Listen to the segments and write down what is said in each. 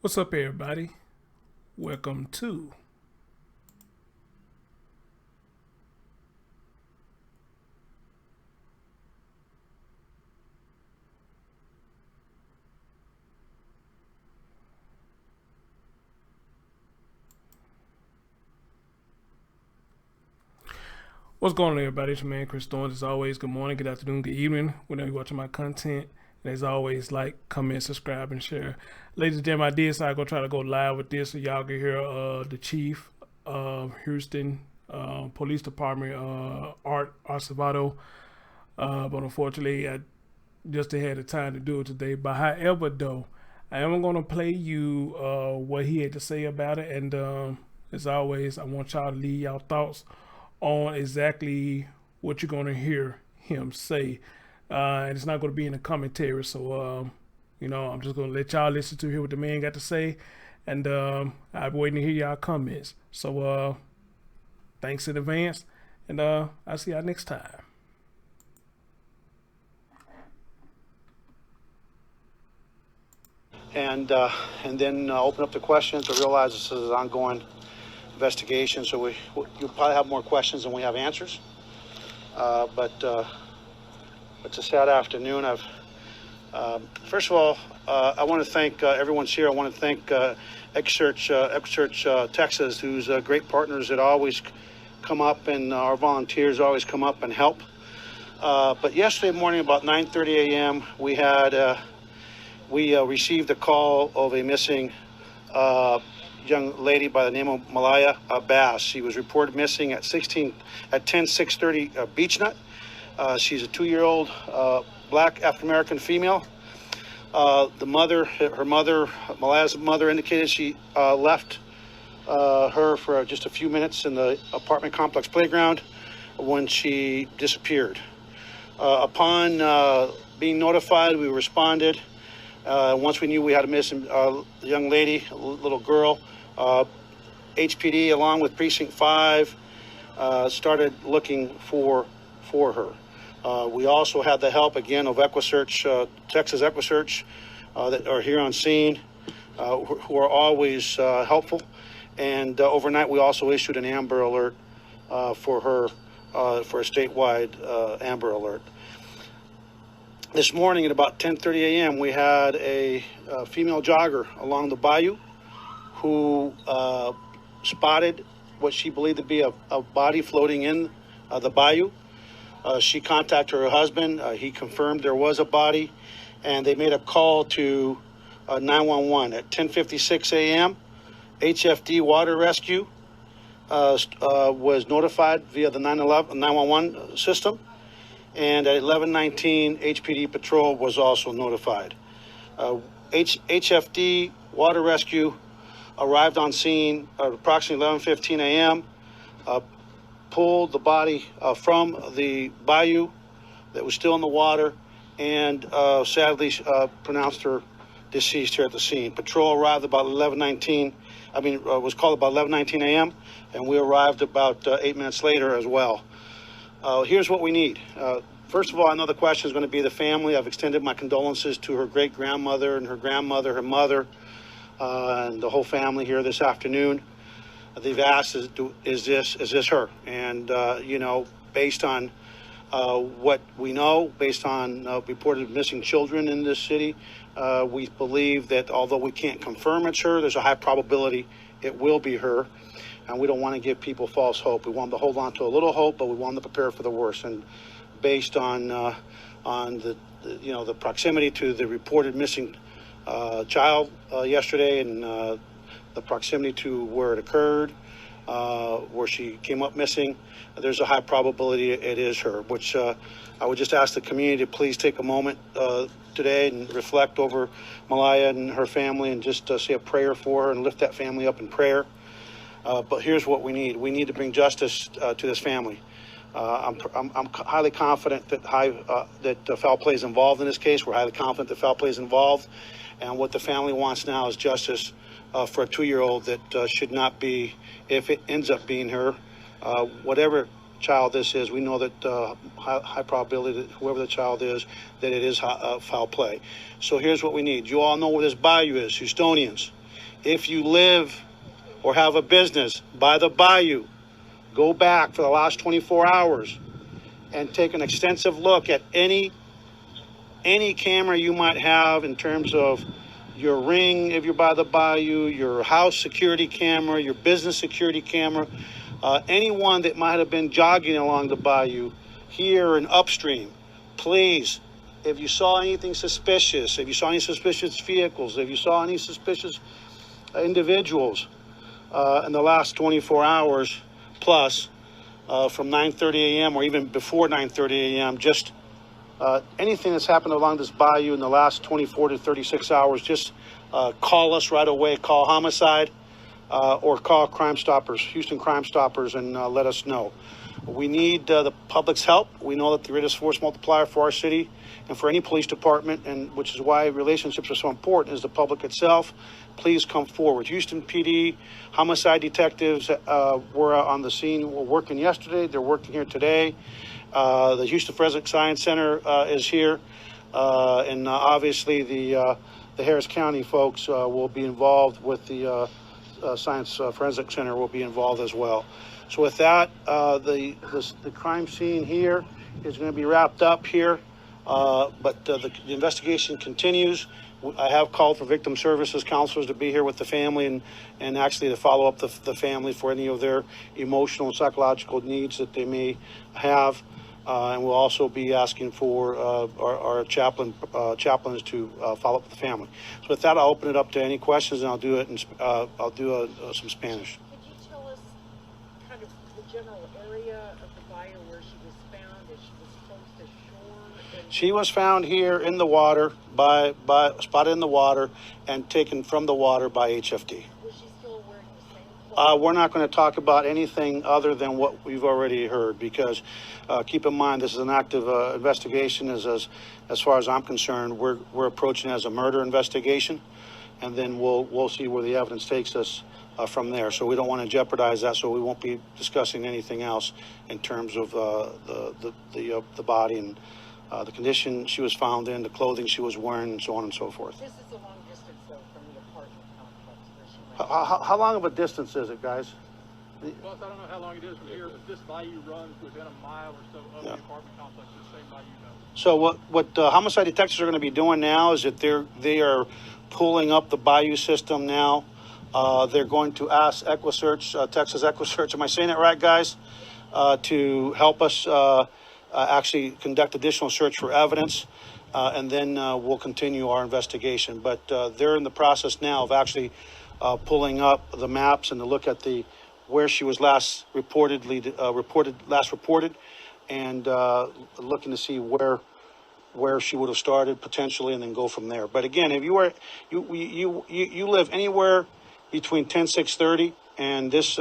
What's up, everybody? Welcome to What's going on, everybody? It's your man Chris Thorne. As always, good morning, good afternoon, good evening, whenever you're watching my content. And as always, like, comment, subscribe, and share. Ladies and gentlemen, I did so I'm gonna try to go live with this so y'all can hear the chief of Houston Police Department, Art Acevedo. But unfortunately, I just didn't have the time to do it today. But however, though, I am gonna play you what he had to say about it, and as always, I want y'all to leave y'all thoughts on exactly what you're gonna hear him say, and it's not gonna be in the commentary. So, I'm just gonna let y'all listen to hear what the man got to say, and I'm waiting to hear y'all comments. So, thanks in advance, and I'll see y'all next time. And then open up the questions. I realize this is an ongoing investigation, so you'll probably have more questions than we have answers. But it's a sad afternoon. First of all, I want to thank everyone's here. I want to thank X-Church, Texas, who's great partners that always come up, and our volunteers always come up and help. But yesterday morning, about 9:30 a.m., we received a call of a missing young lady by the name of Maliyah Bass. She was reported missing at 10/6/30 Beach Nut. She's a 2-year-old black African-American female. Maliyah's mother indicated she left her for just a few minutes in the apartment complex playground when she disappeared. Upon being notified, we responded. Once we knew we had a missing young lady, a little girl, HPD along with Precinct 5 started looking for her. We also had the help again of Texas EquiSearch, that are here on scene, who are always helpful. And overnight we also issued an Amber Alert for her, for a statewide Amber Alert. This morning at about 10:30 a.m., we had a female jogger along the bayou who spotted what she believed to be a body floating in the bayou. She contacted her husband. He confirmed there was a body, and they made a call to 911 at 10:56 a.m. HFD Water Rescue was notified via the 911 system. And at 11:19, HPD Patrol was also notified. HFD Water Rescue arrived on scene at approximately 11:15 a.m., pulled the body from the bayou that was still in the water, and sadly pronounced her deceased here at the scene. Patrol arrived about 11:19. Was called about 11:19 a.m., and we arrived about 8 minutes later as well. Here's what we need. First of all, I know the question is going to be the family. I've extended my condolences to her great-grandmother and her grandmother, her mother, and the whole family here this afternoon. They've asked, is this her? And, based on what we know, based on reported missing children in this city, we believe that although we can't confirm it's her, there's a high probability it will be her. And we don't want to give people false hope. We want them to hold on to a little hope, but we want them to prepare for the worst. And based on the proximity to the reported missing child yesterday, and the proximity to where it occurred, where she came up missing, there's a high probability it is her. Which I would just ask the community to please take a moment today and reflect over Maliyah and her family, and just say a prayer for her and lift that family up in prayer. But here's what we need. We need to bring justice to this family. I'm highly confident that foul play is involved in this case. We're highly confident that foul play is involved. And what the family wants now is justice for a 2-year-old that should not be, if it ends up being her, whatever child this is, we know that high probability that whoever the child is, that it is foul play. So here's what we need. You all know where this bayou is, Houstonians. if you live or have a business by the bayou, go back for the last 24 hours and take an extensive look at any camera you might have in terms of your ring if you're by the bayou, your house security camera, your business security camera, anyone that might have been jogging along the bayou here and upstream. Please, if you saw anything suspicious, if you saw any suspicious vehicles, if you saw any suspicious individuals in the last 24 hours plus, from 9:30 a.m. or even before 9:30 a.m., just anything that's happened along this bayou in the last 24 to 36 hours, just call us right away. Call homicide or call Crime Stoppers, Houston Crime Stoppers, and let us know. We need the public's help. We know that the greatest force multiplier for our city and for any police department, and which is why relationships are so important, is the public itself. Please come forward. Houston PD homicide detectives were on the scene. Were working yesterday. They're working here today. The Houston Forensic Science Center is here, and obviously the Harris County folks will be involved with the Science Forensic Center will be involved as well. So with that, the crime scene here is going to be wrapped up here, but the investigation continues. I have called for victim services counselors to be here with the family and actually to follow up the family for any of their emotional and psychological needs that they may have. And we'll also be asking for our chaplains to follow up with the family. So with that, I'll open it up to any questions, and I'll do it. I'll do some Spanish. Could you tell us kind of the general area of the bayou where she was found? If she was close to shore? She was found here in the water, spotted in the water, and taken from the water by HFD. Was she still wearing the same clothes? We're not going to talk about anything other than what we've already heard, because keep in mind this is an active investigation. As far as I'm concerned, we're approaching it as a murder investigation, and then we'll see where the evidence takes us from there. So we don't want to jeopardize that. So we won't be discussing anything else in terms of the body and the condition she was found in, the clothing she was wearing, and so on and so forth. This is a long distance, though, from the apartment complex where she went. How long of a distance is it, guys? Well, I don't know how long it is from here, but this bayou runs within a mile or so of the apartment complex, the same bayou knows. So what homicide detectives are going to be doing now is that they are pulling up the bayou system now. They're going to ask EquiSearch, Texas EquiSearch, am I saying it right, guys? To help us actually conduct additional search for evidence, and then we'll continue our investigation. But they're in the process now of actually pulling up the maps and to look at where she was last reported, and looking to see where she would have started potentially, and then go from there. But again, if you live anywhere between 10-630 and this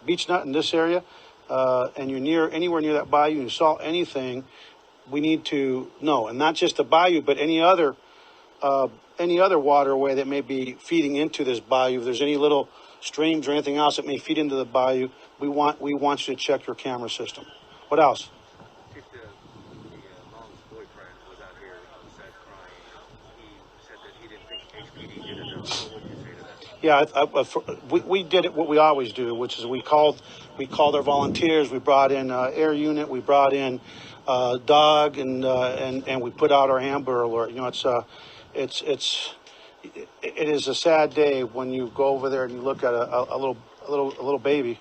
Beach Nut in this area, and you're anywhere near that bayou and you saw anything, we need to know, and not just the bayou, but any other waterway that may be feeding into this bayou. If there's any little streams or anything else that may feed into the bayou, we want you to check your camera system. What else? If the mom's boyfriend was out here on set crying, he said that he didn't think HPD did enough. What would you say to that? Yeah, we did it what we always do, which is we called our volunteers. We brought in air unit. We brought in dog, and we put out our Amber Alert. You know, it is a sad day when you go over there and you look at a little baby.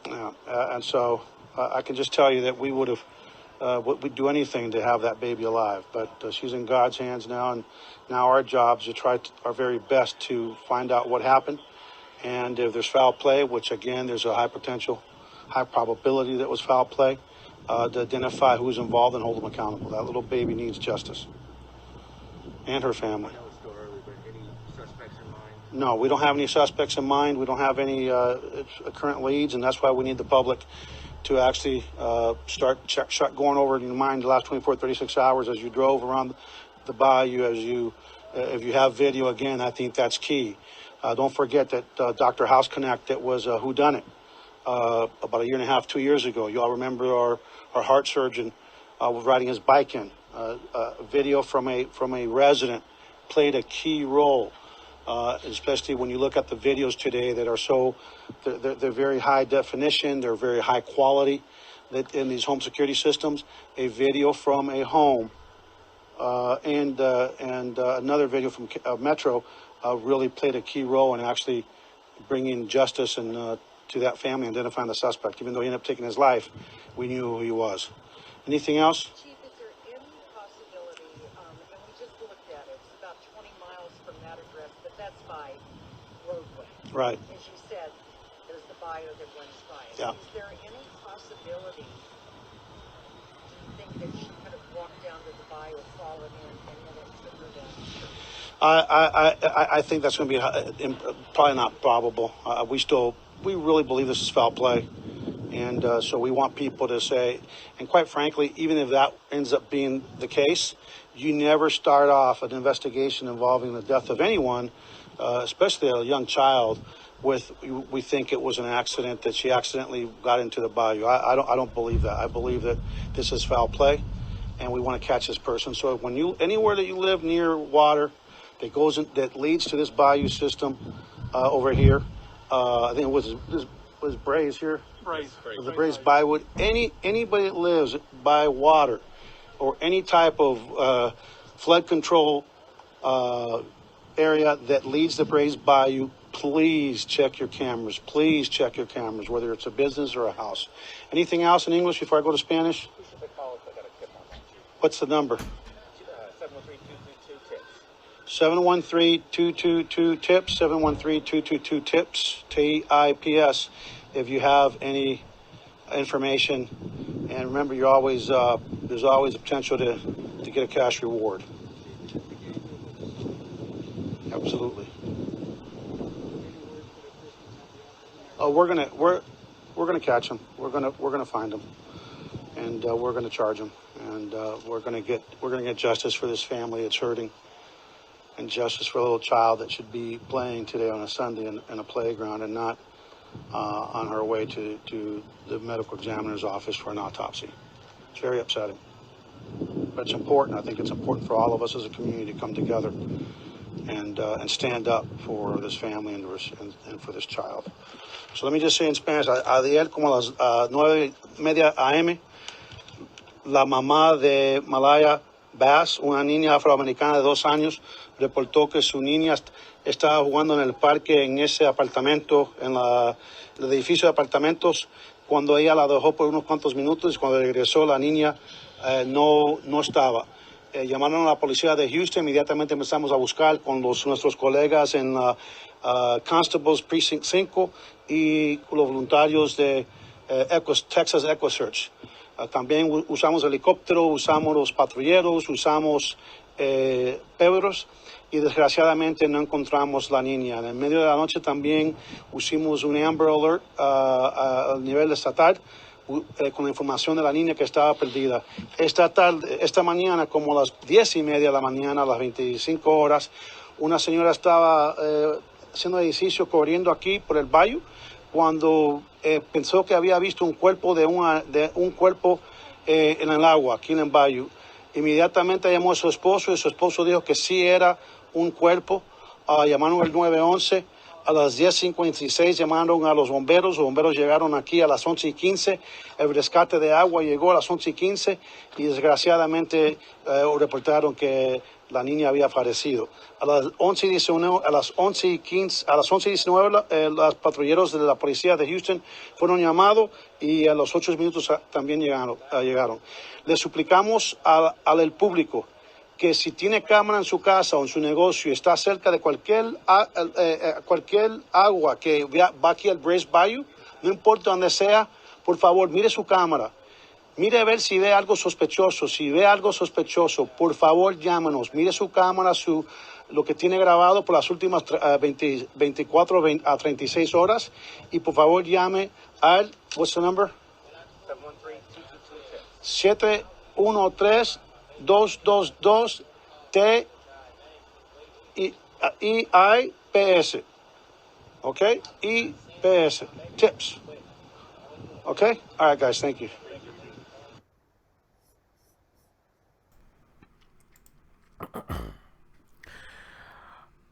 And so I can just tell you that we would have we'd do anything to have that baby alive. But she's in God's hands now, and now our job is to try our very best to find out what happened. And if there's foul play, which again, there's a high probability that was foul play, to identify who's involved and hold them accountable. That little baby needs justice, and her family. I know it's still early, but any suspects in mind? No, we don't have any suspects in mind. We don't have any current leads, and that's why we need the public to actually start going over in your mind the last 24, 36 hours as you drove around the bayou, if you have video, again, I think that's key. Don't forget that Dr. House Connect, that was whodunit about a year and a half, 2 years ago. You all remember our heart surgeon was riding his bike in. A video from a resident played a key role, especially when you look at the videos today that are they're very high definition, they're very high quality. That in these home security systems, a video from a home and another video from Metro really played a key role in actually bringing justice and to that family, identifying the suspect. Even though he ended up taking his life, we knew who he was. Anything else? Chief, is there any possibility, and we just looked at it, it's about 20 miles from that address, but that's by roadway. Right. As you said, there's the bio that runs by it. Yeah. Is there any possibility, do you think that she could have walked down to the bio, fallen in, and then it took her down the street? I think that's going to be probably not probable. We really believe this is foul play. And so we want people to say, and quite frankly, even if that ends up being the case, you never start off an investigation involving the death of anyone, especially a young child, with we think it was an accident, that she accidentally got into the bayou. I don't believe that. I believe that this is foul play, and we want to catch this person. So when anywhere that you live near water that leads to this bayou system over here, I think it was Braze here. The Braze Bayou. Anybody that lives by water or any type of flood control area that leads the Braze Bayou, please check your cameras. Please check your cameras, whether it's a business or a house. Anything else in English before I go to Spanish? What's the number? 713-222-TIPS. 713-222-TIPS. TIPS. If you have any information, and remember, there's always a potential to get a cash reward. Absolutely. We're gonna catch him. We're gonna find him, and we're gonna charge him, and we're gonna get justice for this family that's hurting, and justice for a little child that should be playing today on a Sunday in a playground and not on her way to the medical examiner's office for an autopsy. It's very upsetting, but it's important. I think it's important for all of us as a community to come together and stand up for this family and for this child. So let me just say in Spanish, ayer como a las 9:30 a.m., la mamá de Maliyah Bass, una niña afroamericana de 2 años, reportó que su niña estaba jugando en el parque en ese apartamento, en el edificio de apartamentos, cuando ella la dejó por unos cuantos minutos y cuando regresó la niña no estaba. Llamaron a la policía de Houston, inmediatamente empezamos a buscar con nuestros colegas en Constables Precinct 5 y los voluntarios de Texas Eco Search. También usamos helicóptero, usamos los patrulleros, usamos perros y desgraciadamente no encontramos la niña. En el medio de la noche también hicimos un Amber Alert a nivel estatal con la información de la niña que estaba perdida. Esta mañana, como a las 10:30 de la mañana, a las 25 horas, una señora estaba haciendo ejercicio corriendo aquí por el bayou cuando pensó que había visto un cuerpo un cuerpo en el agua, aquí en el bayou. Inmediatamente llamó a su esposo y su esposo dijo que sí era un cuerpo. Llamaron al 911. A las 10:56 llamaron a los bomberos llegaron aquí a las 11:15, el rescate de agua llegó a las 11:15 y desgraciadamente reportaron que la niña había fallecido. A las 11:19, a las 11:19 los patrulleros de la policía de Houston fueron llamados y a los 8 minutos también llegaron. Le suplicamos al público que si tiene cámara en su casa o en su negocio y está cerca de cualquier agua que va aquí al Braze Bayou, no importa dónde sea, por favor, mire su cámara. Mire a ver si ve algo sospechoso. Si ve algo sospechoso, por favor, llámanos. Mire su cámara, lo que tiene grabado por las últimas 24 a 36 horas. Y por favor, llame al, what's the number? 713-222 TIPS. Okay? IPS. TIPS. Okay? All right, guys. Thank you.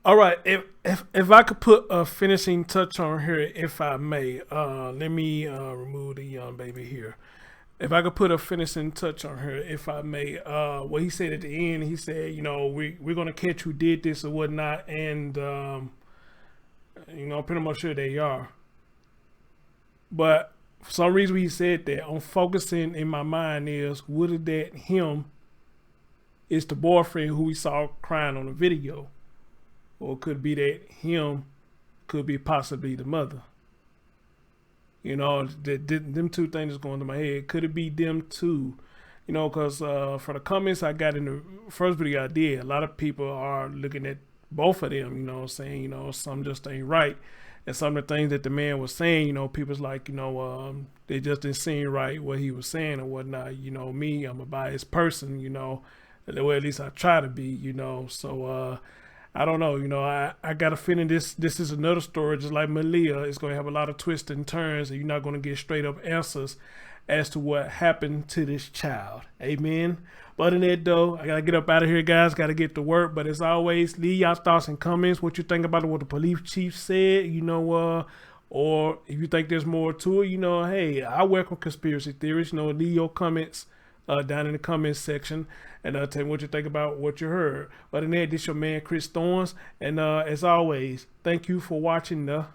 All right, if I could put a finishing touch on here, if I may, let me remove the young baby here. If I could put a finishing touch on her, if I may, what he said at the end, he said, you know, we're gonna catch who did this or whatnot, and you know, I'm pretty much sure they are. But for some reason he said that, I'm focusing in my mind is whether that him is the boyfriend who we saw crying on the video, or it could be that him could be possibly the mother. You know, them two things is going to my head. Could it be them two? You know, because for the comments I got in the first video I did, a lot of people are looking at both of them, you know, saying, you know, some just ain't right. And some of the things that the man was saying, you know, people's like, you know, they just didn't seem right what he was saying and whatnot. You know, me, I'm a biased person, you know, well, at least I try to be, you know. So I don't know, you know, I got a feeling this is another story, just like Maliyah. It's going to have a lot of twists and turns, and you're not going to get straight up answers as to what happened to this child. Amen. But in that though, I got to get up out of here, guys. Got to get to work. But as always, leave y'all thoughts and comments. What you think about what the police chief said, you know, or if you think there's more to it, you know, hey, I welcome conspiracy theories. You know, leave your comments down in the comments section, and tell me what you think about what you heard. But in that, this your man Chris Thorns, and as always, thank you for watching the